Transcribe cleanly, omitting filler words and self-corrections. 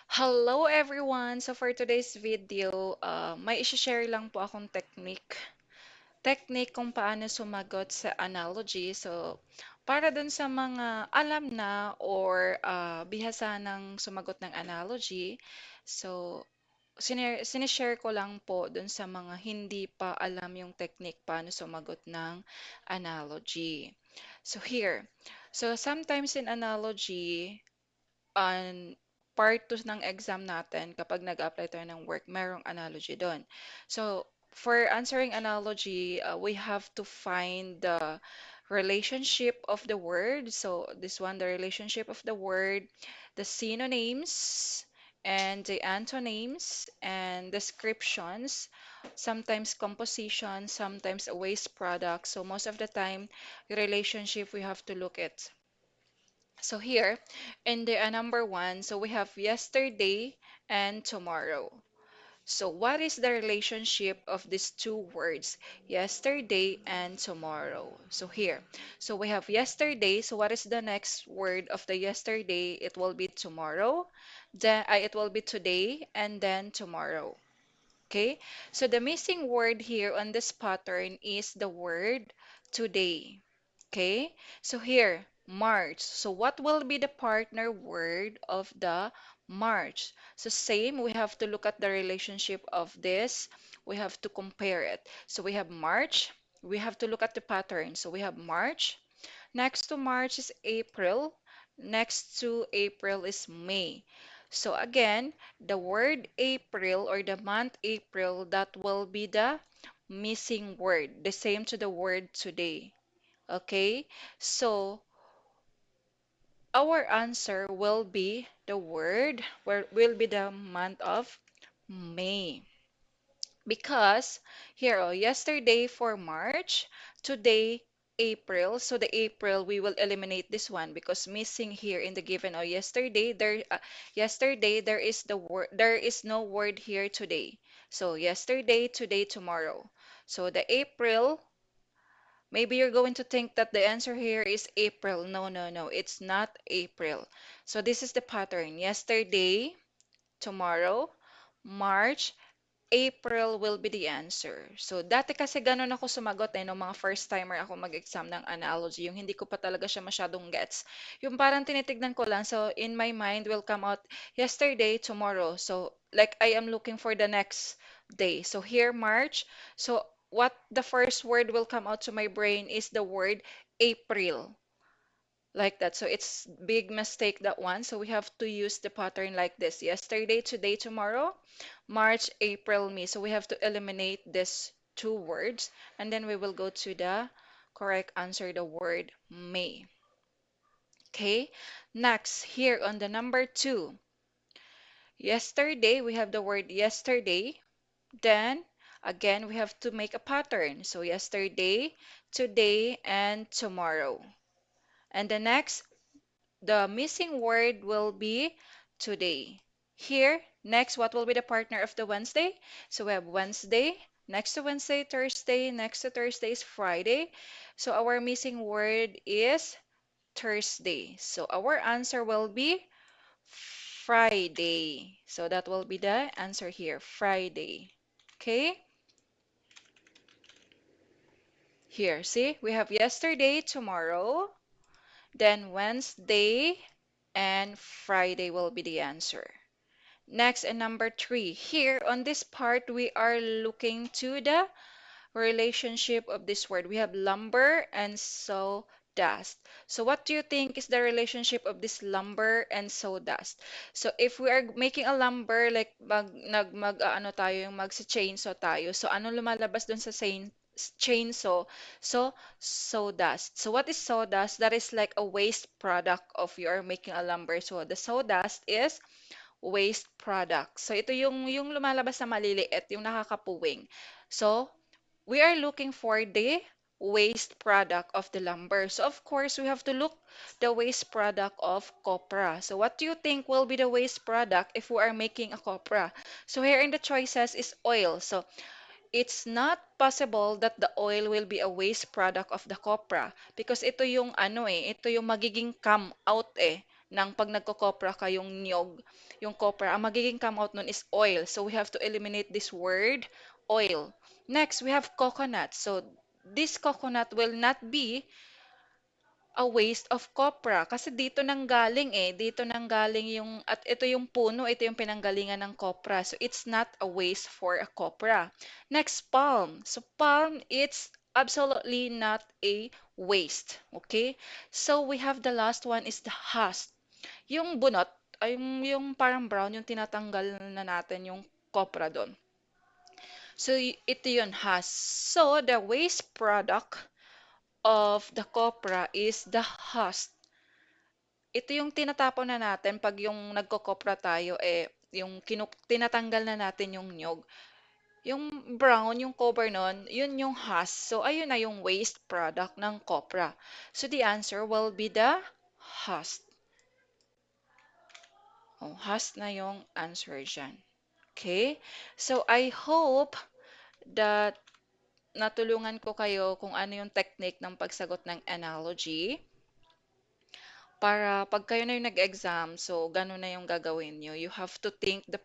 Hello everyone! So for today's video, may isi-share lang po akong technique kung paano sumagot sa analogy. So para dun sa mga alam na or bihasa ng sumagot ng analogy, so sinishare ko lang po dun sa mga hindi pa alam yung technique paano sumagot ng analogy. So here, so sometimes in analogy, on part 2 ng exam natin, kapag nag-apply tayo ng work, merong analogy doon. So, for answering analogy, we have to find the relationship of the word. So, this one, the relationship of the word, the synonyms, and the antonyms, and descriptions, sometimes composition, sometimes a waste product. So, most of the time, the relationship we have to look at. So here, in the number one, so we have yesterday and tomorrow. So what is the relationship of these two words, yesterday and tomorrow? So here, so we have yesterday. So what is the next word of the yesterday? It will be tomorrow. Then it will be today and then tomorrow. Okay. So the missing word here on this pattern is the word today. Okay, so here, March. So what will be the partner word of the March? So same, we have to look at the relationship of this. We have to compare it. So we have March. We have to look at the pattern. So we have March. Next to March is April. Next to April is May. So again, the word April or the month April, that will be the missing word. The same to the word today. Okay, so our answer will be the word, where will be the month of May. Because here, oh, yesterday for March, today April. So the April, we will eliminate this one because missing here in the given or yesterday there is the word, there is no word here today. So yesterday, today, tomorrow. So the April, maybe you're going to think that the answer here is April. No, no, no. It's not April. So this is the pattern. Yesterday, tomorrow, March, April will be the answer. So dati kasi ganun ako sumagot nung mga first timer ako mag-exam ng analogy. Yung hindi ko pa talaga siya masyadong gets. Yung parang tinitignan ko lang. So in my mind will come out yesterday, tomorrow. So like I am looking for the next day. So here, March. So what the first word will come out to my brain is the word April, like that. So it's big mistake, that one. So we have to use the pattern like this: yesterday, today, tomorrow, March, April, May. So we have to eliminate these two words, and then we will go to the correct answer, the word May. Okay, next here on the number two, yesterday, we have the word yesterday. Then again, we have to make a pattern. So yesterday, today, and tomorrow. And the next, the missing word will be today. Here, next, what will be the partner of the Wednesday? So we have Wednesday, next to Wednesday, Thursday, next to Thursday is Friday. So our missing word is Thursday. So our answer will be Friday. So that will be the answer here, Friday. Okay? Here, see, we have yesterday, tomorrow, then Wednesday, and Friday will be the answer. Next, and number three. Here on this part, we are looking to the relationship of this word. We have lumber and sawdust. So what do you think is the relationship of this lumber and sawdust? So if we are making a lumber, like ano tayo, yung chainsaw tayo. So ano lumalabas dun sa chainsaw? So sawdust. So what is sawdust? That is like a waste product of you are making a lumber. So the sawdust is waste product. So ito yung lumalabas na maliliit, yung nakakapuwing. So we are looking for the waste product of the lumber. So of course, we have to look the waste product of copra. So what do you think will be the waste product if we are making a copra? So here in the choices is oil. So it's not possible that the oil will be a waste product of the copra because ito yung ano ito yung magiging come out ng 'pag nagko-copra kayong niyog, yung copra, ang magiging come out nun is oil. So we have to eliminate this word, oil. Next, we have coconut. So this coconut will not be a waste of copra kasi dito nang galing dito nang galing yung at ito yung puno, ito yung pinanggalingan ng copra. So it's not a waste for a copra. Next, palm. So palm, it's absolutely not a waste. Okay? So we have the last one is the husk. Yung bunot, ay yung parang brown, yung tinatanggal na natin yung copra doon. So ito yun, husk. So the waste product of the copra is the husk. Ito yung tinatapon na natin 'pag yung nagkokopra tayo, yung tinatanggal na natin yung niyog. Yung brown, yung cover nun, yun yung husk. So, ayun na yung waste product ng copra. So, the answer will be the husk. Oh, husk na yung answer dyan. Okay? So, I hope that natulungan ko kayo kung ano yung technique ng pagsagot ng analogy. Para 'pag kayo na yung nag-exam, so gano'n na yung gagawin niyo. You have to think the